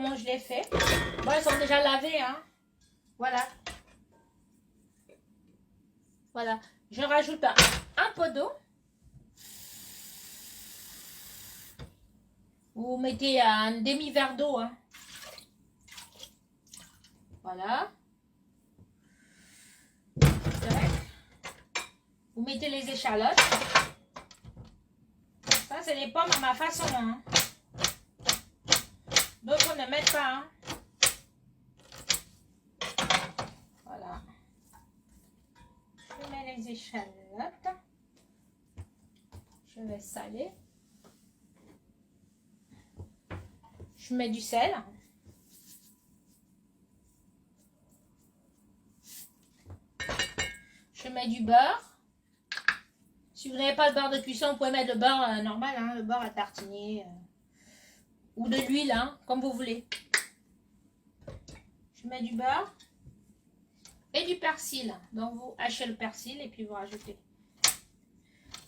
comment je l'ai fait. Bon, elles sont déjà lavées, hein. Voilà. Voilà. Je rajoute un peu d'eau. Vous mettez un demi-verre d'eau, hein. Voilà. Vous mettez les échalotes. Ça, c'est les pommes à ma façon, hein. D'autres ne mettent pas, hein. Voilà. Je mets les échalotes. Je vais saler. Je mets du sel. Je mets du beurre. Si vous n'avez pas le beurre de cuisson, vous pouvez mettre le beurre normal, hein, le beurre à tartiner. Ou de l'huile, hein, comme vous voulez. Je mets du beurre. Et du persil. Donc vous hachez le persil et puis vous rajoutez.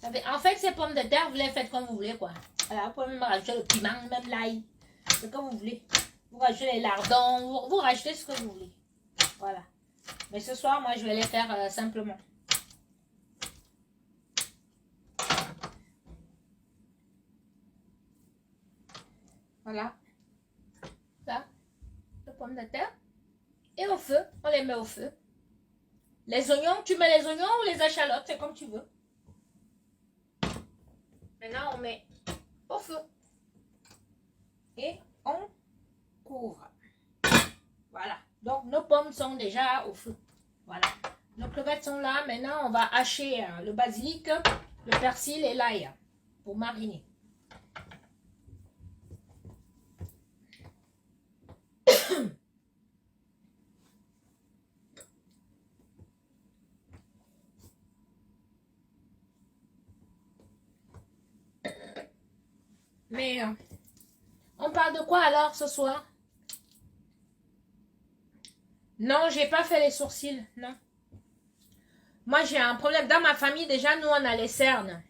En fait, ces pommes de terre, vous les faites comme vous voulez, quoi. Voilà, vous pouvez même rajouter le piment, même l'ail. C'est comme vous voulez. Vous rajoutez les lardons, vous rajoutez ce que vous voulez. Voilà. Mais ce soir, moi, je vais les faire simplement. Voilà. Ça, les pommes de terre. Et au feu, on les met au feu. Les oignons, tu mets les oignons ou les échalotes, c'est comme tu veux. Maintenant, on met au feu. Et on couvre. Voilà. Donc, nos pommes sont déjà au feu. Voilà. Nos crevettes sont là. Maintenant, on va hacher le basilic, le persil et l'ail pour mariner. Mais on parle de quoi alors ce soir? Non, j'ai pas fait les sourcils, non. Moi, j'ai un problème. Dans ma famille, déjà, nous, on a les cernes.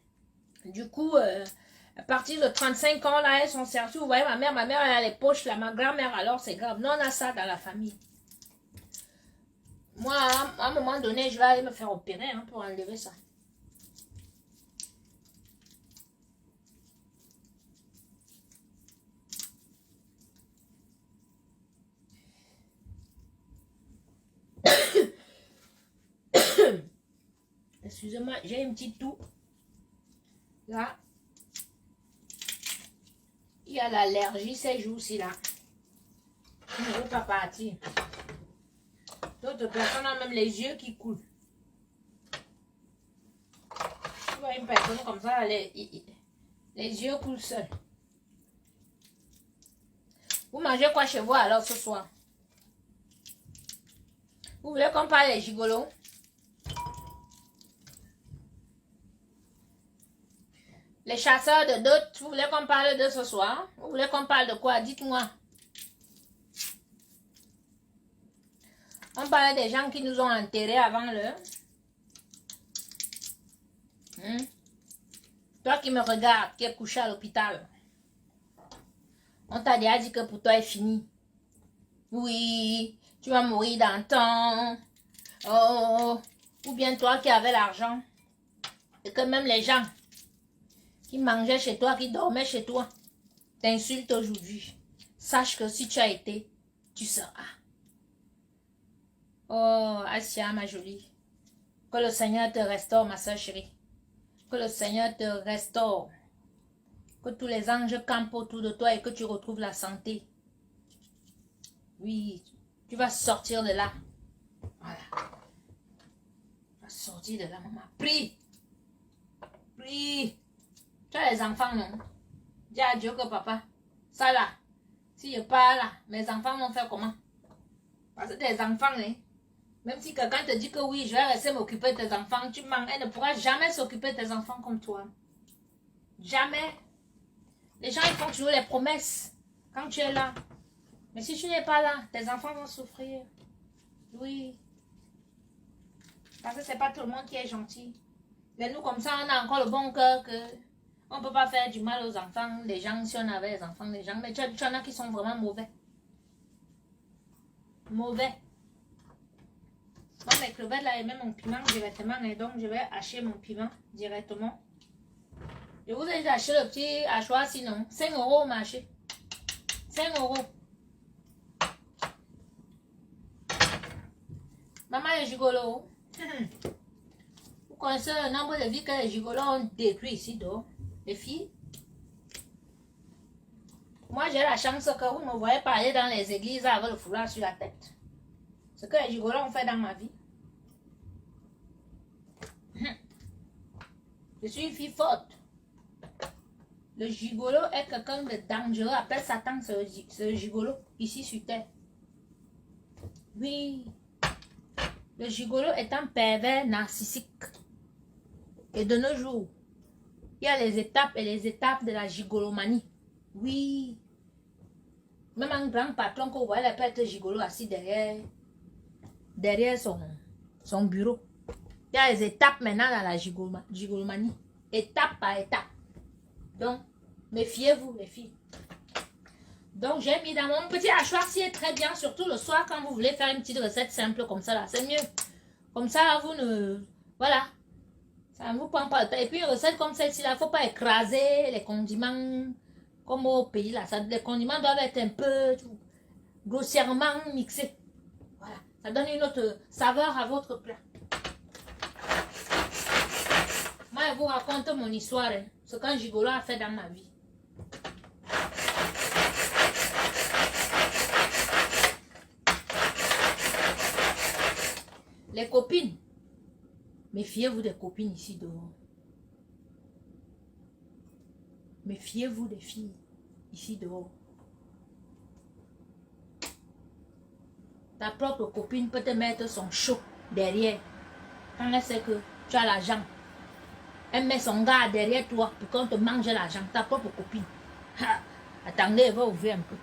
Du coup, à partir de 35 ans, là, elles sont serties. Vous voyez, ma mère, elle a les poches, là. Ma grand-mère, alors, c'est grave. Nous, on a ça dans la famille. Moi, à un moment donné, je vais aller me faire opérer hein, pour enlever ça. Excusez-moi, j'ai une petite toux. Là. Il y a l'allergie ces jours-ci là. Je ne veux pas partir. D'autres personnes ont même les yeux qui coulent. Tu vois une personne comme ça, les yeux coulent seuls. Vous mangez quoi chez vous alors ce soir? Vous voulez qu'on parle des gigolos? Les chasseurs de dot, vous voulez qu'on parle de ce soir? Vous voulez qu'on parle de quoi? Dites-moi. On parle des gens qui nous ont enterrés avant l'heure. Toi qui me regardes, qui es couché à l'hôpital. On t'a déjà dit que pour toi est fini. Oui, tu vas mourir dans le temps. Oh, ou bien toi qui avais l'argent. Et que même les gens qui mangeaient chez toi, qui dormaient chez toi, t'insultent aujourd'hui. Sache que si tu as été, tu seras. Oh, Asia, ma jolie. Que le Seigneur te restaure, ma soeur chérie. Que le Seigneur te restaure. Que tous les anges campent autour de toi et que tu retrouves la santé. Oui, tu vas sortir de là. Voilà. Tu vas sortir de là, maman. Prie. Prie. Tu as les enfants, non? Dis à Dieu que papa, ça là, si je pars là, mes enfants vont faire comment? Parce que tes enfants, hein, même si quelqu'un te dit que oui, je vais rester m'occuper de tes enfants, tu manques, elle ne pourra jamais s'occuper de tes enfants comme toi. Jamais. Les gens, ils font toujours les promesses quand tu es là. Mais si tu n'es pas là, tes enfants vont souffrir. Oui. Parce que c'est pas tout le monde qui est gentil. Mais nous, comme ça, on a encore le bon cœur que on ne peut pas faire du mal aux enfants. Les gens, si on avait les enfants, les gens. Mais tu en as qui sont vraiment mauvais. Mauvais. Moi, mes crevettes là, et même mon piment directement. Et donc, je vais hacher mon piment directement. Je vous ai déjà acheté le petit hachoir sinon. 5 € au marché. 5 €. Maman est gigolo. Vous connaissez le nombre de vies que les gigolos ont détruit ici dehors. Les filles. Moi, j'ai la chance que vous me voyez parler dans les églises avec le foulard sur la tête. Ce que les gigolos ont fait dans ma vie. Je suis une fille forte. Le gigolo est quelqu'un de dangereux. Appelle Satan ce gigolo ici sur terre. Oui. Le gigolo est un pervers narcissique. Et de nos jours, il y a les étapes et les étapes de la gigolomanie. Oui. Même un grand patron que vous voyez, il peut être gigolo assis derrière son bureau. Il y a les étapes maintenant dans la gigolomanie. Étape par étape. Donc, méfiez-vous les filles. Donc, j'ai mis dans mon petit hachoir, si est très bien, surtout le soir quand vous voulez faire une petite recette simple comme ça là. C'est mieux. Comme ça, vous ne... Voilà. Ça ne vous prend pas le temps. Et puis, une recette comme celle-ci là, il ne faut pas écraser les condiments comme au pays là. Ça, les condiments doivent être un peu grossièrement mixés. Voilà. Ça donne une autre saveur à votre plat. Moi, je vous raconte mon histoire. Hein, ce qu'un gigolo a fait dans ma vie. Les copines. Méfiez-vous des copines ici dehors. Méfiez-vous des filles ici dehors. Ta propre copine peut te mettre son chaud derrière. Quand elle sait que tu as l'argent. Elle met son gars derrière toi pour qu'on te mange l'argent. Ta propre copine. Ha. Attendez, elle va ouvrir un peu.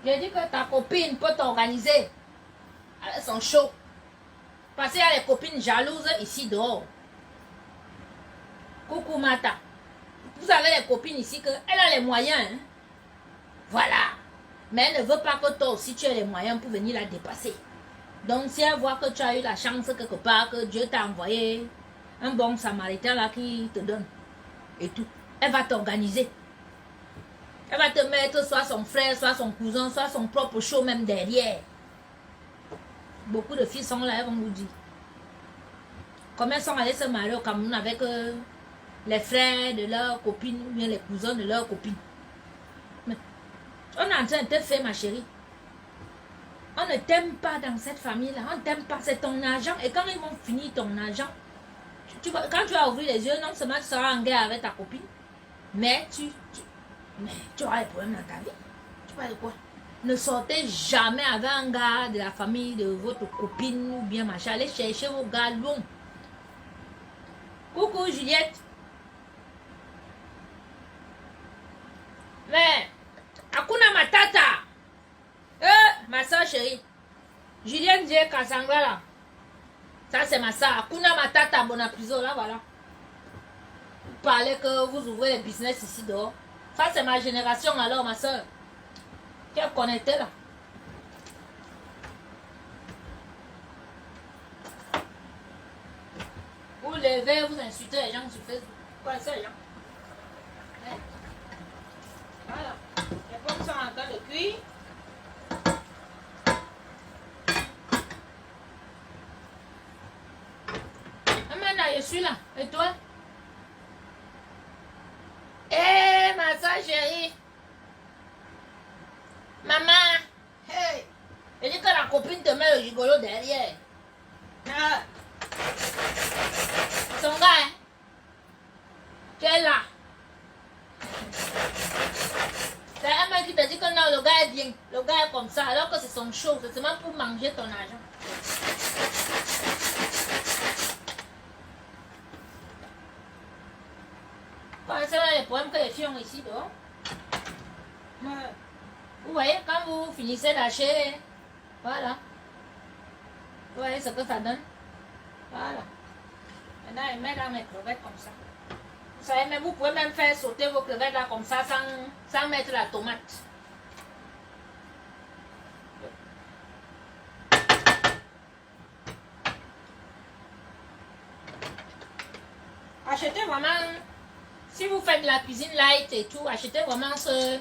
J'ai dit que ta copine peut t'organiser avec son show. Parce qu'il y a les copines jalouses ici dehors. Coucou Mata. Vous avez les copines ici que elle a les moyens. Hein? Voilà. Mais elle ne veut pas que toi aussi tu aies les moyens pour venir la dépasser. Donc si elle voit que tu as eu la chance quelque part, que Dieu t'a envoyé un bon samaritain là qui te donne et tout, elle va t'organiser. Elle va te mettre soit son frère, soit son cousin, soit son propre show même derrière. Beaucoup de filles sont là, elles vont vous dire. Comme elles sont allées se marier au Cameroun avec les frères de leurs copines ou bien les cousins de leurs copines. Mais on est en train de te faire, ma chérie. On ne t'aime pas dans cette famille-là. On ne t'aime pas. C'est ton argent. Et quand ils vont finir ton argent, quand tu vas ouvrir les yeux, non seulement tu seras en guerre avec ta copine, mais tu auras des problèmes dans ta vie. Tu parles de quoi? Ne sortez jamais avec un gars de la famille de votre copine ou bien machin. Allez chercher vos gars longs. Coucou Juliette. Mais, Hakuna Matata. Ma soeur chérie. Juliette J. Kassangla là. Ça c'est ma soeur. Hakuna Matata Bonapriso là, voilà. Vous parlez que vous ouvrez les business ici dehors. Ça c'est ma génération alors ma soeur. Qui est connectée là. Vous levez, vous insultez les gens sur Facebook. Quoi c'est les gens? Voilà. Les pommes sont en train de cuire. Amanda, je suis là. Et toi? Eh, ma soeur chérie. Maman. Hey. Je dis que la copine te met le gigolo derrière. Ah. Son gars, hein? Tu es là. C'est un mec qui te dit que non, le gars est bien. Le gars est comme ça, alors que c'est son show. C'est seulement pour manger ton argent. Pensez à les problèmes que les filles ont ici dehors. Vous voyez, quand vous finissez d'acheter, voilà. Vous voyez ce que ça donne. Voilà. Maintenant, je mets dans mes crevettes comme ça. Vous savez, même vous pouvez même faire sauter vos crevettes là comme ça sans mettre la tomate. Achetez vraiment, si vous faites de la cuisine light et tout, achetez vraiment ce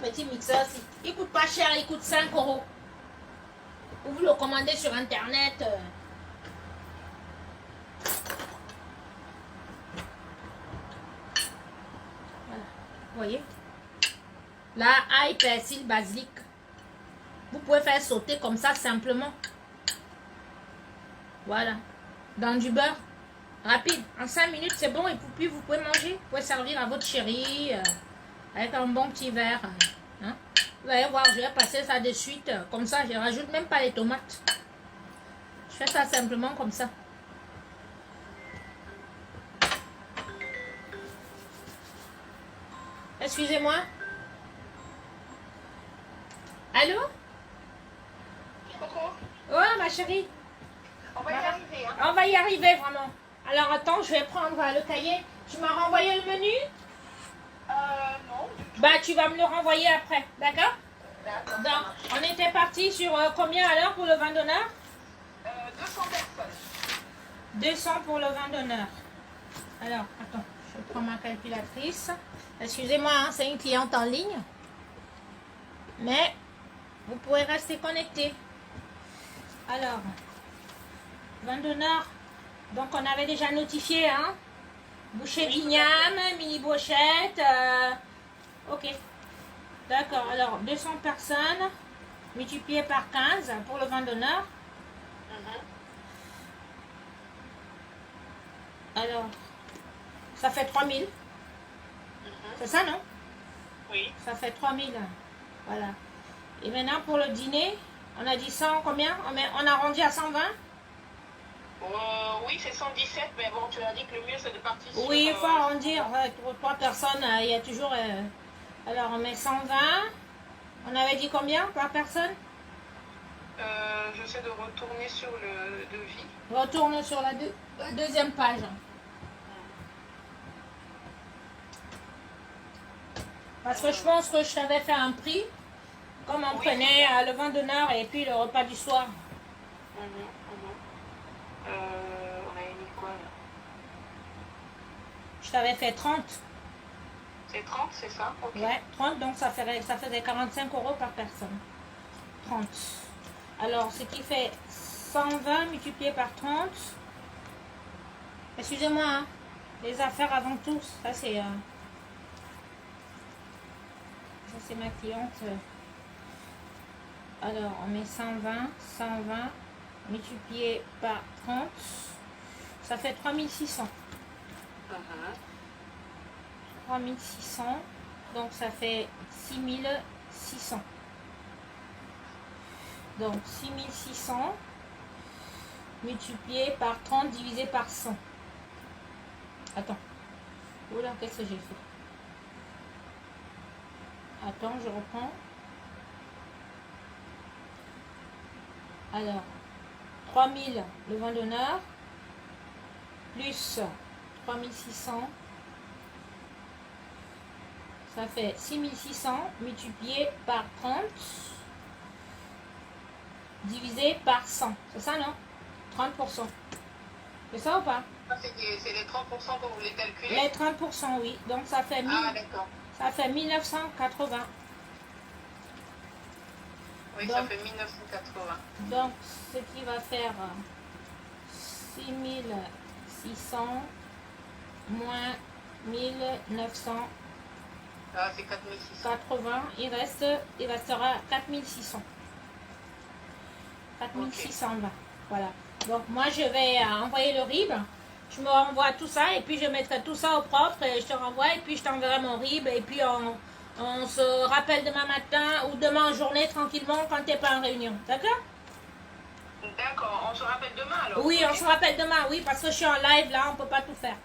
petit mixeur-ci. Il coûte pas cher, il coûte 5 euros. Vous le commandez sur internet. Voilà. Vous voyez? Là, ail, persil, basilic. Vous pouvez faire sauter comme ça simplement. Voilà. Dans du beurre. Rapide. En 5 minutes, c'est bon. Et puis, vous pouvez manger. Vous pouvez servir à votre chérie avec un bon petit verre. Hein? Vous allez voir, je vais passer ça de suite. Comme ça, je ne rajoute même pas les tomates. Je fais ça simplement comme ça. Excusez-moi. Allô? Oh, ma chérie. On va y arriver. Hein. On va y arriver, vraiment. Alors, attends, je vais prendre le cahier. Tu m'as renvoyé le menu? Non. Bah, tu vas me le renvoyer après, d'accord? D'accord. Donc, on était parti sur combien à l'heure pour le vin d'honneur? 200 personnes. 200 pour le vin d'honneur. Alors, attends, je prends ma calculatrice. Excusez-moi, hein, c'est une cliente en ligne. Mais, vous pourrez rester connecté. Alors, vin d'honneur. Donc, on avait déjà notifié, hein? Bouchée d'igname, mini brochette. Ok. D'accord. Alors, 200 personnes multiplié par 15 pour le vin d'honneur. Alors, ça fait 3000. C'est ça, non? Oui. Ça fait 3000. Voilà. Et maintenant, pour le dîner, on a dit 100 combien? On a arrondi à 120? Oui, c'est 117, mais bon, tu as dit que le mieux c'est de partir sur... Oui, il faut arrondir. Ouais, pour 3 personnes, il y a toujours... alors, on met 120. On avait dit combien par personne? J'essaie de retourner sur le devis. Retourne sur la deuxième page. Parce que je pense que je t'avais fait un prix, comme on prenait le vin d'honneur et puis le repas du soir. On avait mis quoi là? Je t'avais fait 30. C'est 30, c'est ça? Okay. Ouais, 30, donc ça faisait 45 euros par personne. 30. Alors, ce qui fait 120 multiplié par 30. Excusez-moi, hein, les affaires avant tout. Ça, c'est ma cliente. Alors, on met 120 multiplié par 30. Ça fait 3600. 3600. Donc, ça fait 6600. Donc, 6600 multiplié par 30 divisé par 100. Attends. Oula, qu'est-ce que j'ai fait? Attends, je reprends. Alors, 3000 le vin d'honneur, plus 3600, ça fait 6600 multiplié par 30, divisé par 100. C'est ça, non? 30%. C'est ça ou pas? C'est les 30% que vous voulez calculer? Les 30%, oui. Donc, ça fait 1000. Ah, d'accord. Ça fait 1980. Oui, donc, ça fait 1980. Donc, ce qui va faire 6600 moins 1980, Ah, c'est 4600. il restera 4600. 4620. Voilà. Donc, moi, je vais envoyer le RIB. Je me renvoie tout ça et puis je mettrai tout ça au propre et je te renvoie et puis je t'enverrai mon RIB et puis on se rappelle demain matin ou demain en journée tranquillement quand tu n'es pas en réunion. D'accord? D'accord, on se rappelle demain alors? Oui, on se rappelle demain, oui, parce que je suis en live là, on ne peut pas tout faire.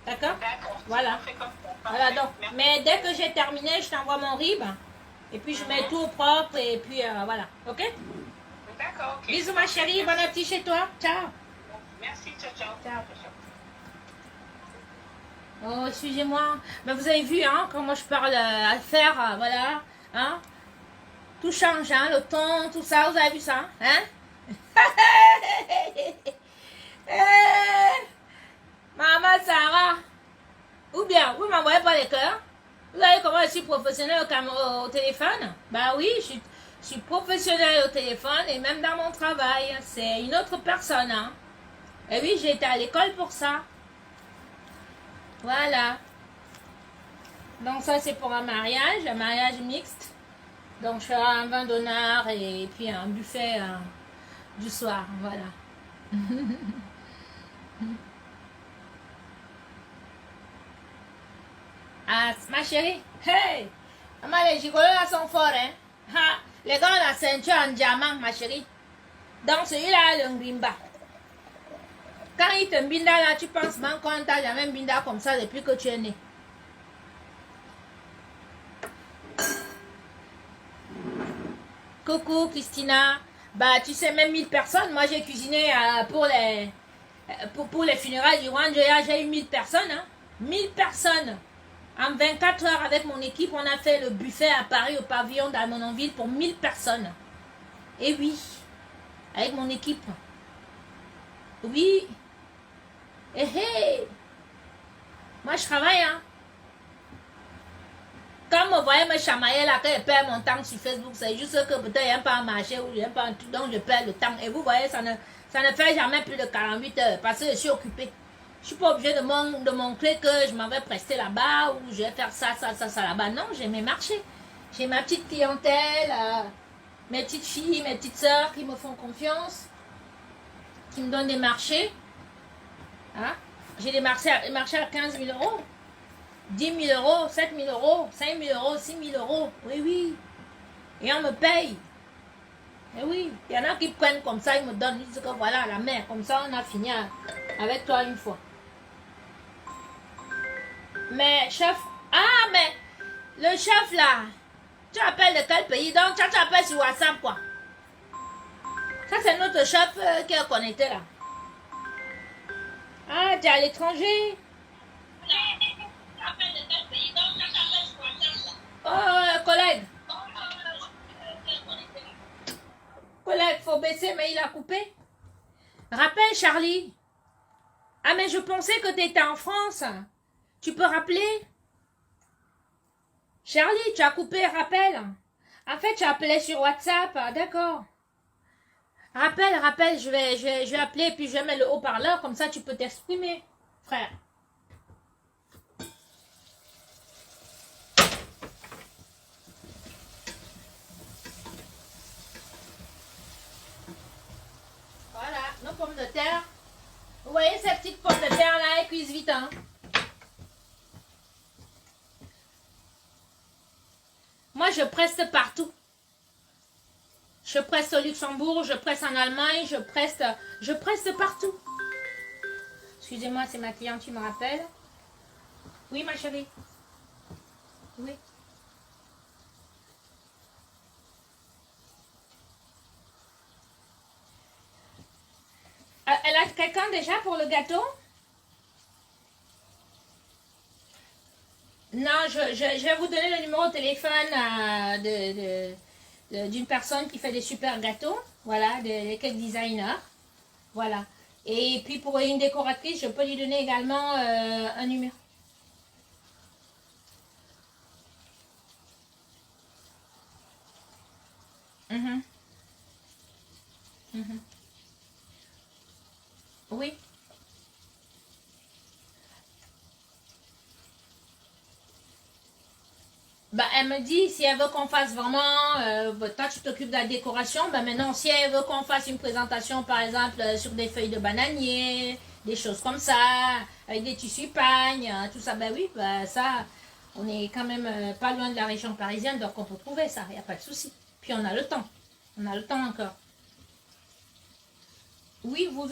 D'accord? D'accord. Voilà. On fait comme ça. Voilà, Parfait. donc. Merci. Mais dès que j'ai terminé, je t'envoie mon rib. Et puis, je mets tout au propre. Et puis, voilà. OK? D'accord, ok. Bisous, ma chérie. Bon Merci. appétit chez toi. Ciao. Merci, ciao, ciao. Ciao. Oh, excusez-moi. Mais vous avez vu, hein, comment je parle à faire, voilà. Hein? Tout change, hein, le ton, tout ça. Vous avez vu ça? Hein? Maman Sarah. Ou bien, vous ne m'envoyez pas les cœurs. Vous savez comment je suis professionnelle au téléphone? Bah oui, je suis professionnelle au téléphone et même dans mon travail. C'est une autre personne. Hein. Et oui, j'ai été à l'école pour ça. Voilà. Donc ça, c'est pour un mariage mixte. Donc je ferai un vin d'honneur et puis un buffet du soir. Voilà. Ah, ma chérie, hey! Maman, les gigolos là sont forts, hein? Ha! Les gars ont la ceinture en diamant, ma chérie. Donc, celui-là, le mbimba. Quand il te mbinda là, tu penses même qu'on t'a jamais mbinda comme ça depuis que tu es né. Coucou, Christina. Bah, tu sais, même 1000 personnes. Moi, j'ai cuisiné pour les funérailles du Rwanda. J'ai eu 1000 personnes, hein? 1000 personnes. En 24 heures, avec mon équipe, on a fait le buffet à Paris, au pavillon d'Armenonville pour 1000 personnes. Et oui, avec mon équipe. Oui. Et hey, moi, je travaille, hein. Quand vous voyez me chamailler là, quand je perds mon temps sur Facebook, c'est juste que peut-être il n'y a pas à marcher ou il n'y a pas un truc, donc je perds le temps. Et vous voyez, ça ne fait jamais plus de 48 heures parce que je suis occupée. Je ne suis pas obligée de montrer que je m'en vais prester là-bas ou je vais faire ça là-bas. Non, j'ai mes marchés. J'ai ma petite clientèle, mes petites filles, mes petites soeurs qui me font confiance, qui me donnent des marchés. Hein? J'ai des marchés à 15 000 euros, 10 000 euros, 7 000 euros, 5 000 euros, 6 000 euros. Oui, oui. Et on me paye. Et oui, il y en a qui prennent comme ça, ils me donnent, ils disent que voilà, la mère, comme ça on a fini avec toi une fois. Mais chef, ah mais le chef là, tu appelles de quel pays? Donc tu appelles sur WhatsApp quoi. Ça c'est notre chef qui est connecté là. Ah, tu es à l'étranger? Oh, collègue. Collègue, faut baisser, mais il a coupé. Rappelle Charlie. Ah mais je pensais que tu étais en France. Tu peux rappeler? Charlie, tu as coupé, rappelle. En fait, tu appelais sur WhatsApp, d'accord. Rappelle, je vais appeler et puis je vais mettre le haut-parleur, comme ça tu peux t'exprimer, frère. Voilà, nos pommes de terre. Vous voyez ces petites pommes de terre là, elles cuisent vite, hein. Moi, je presse partout. Je presse au Luxembourg, je presse en Allemagne, je presse partout. Excusez-moi, c'est ma cliente qui me rappelle. Oui, ma chérie. Oui. Elle a quelqu'un déjà pour le gâteau? Non, je vais vous donner le numéro de téléphone d'une personne qui fait des super gâteaux, voilà, des cake designers, voilà. Et puis pour une décoratrice, je peux lui donner également un numéro. Mhm. Mhm. Oui. Bah, elle me dit si elle veut qu'on fasse vraiment, toi tu t'occupes de la décoration, bah maintenant si elle veut qu'on fasse une présentation par exemple sur des feuilles de bananier, des choses comme ça, avec des tissus pagne, tout ça, bah oui, bah ça, on est quand même pas loin de la région parisienne, donc on peut trouver ça, il n'y a pas de souci. Puis on a le temps encore. Oui, vous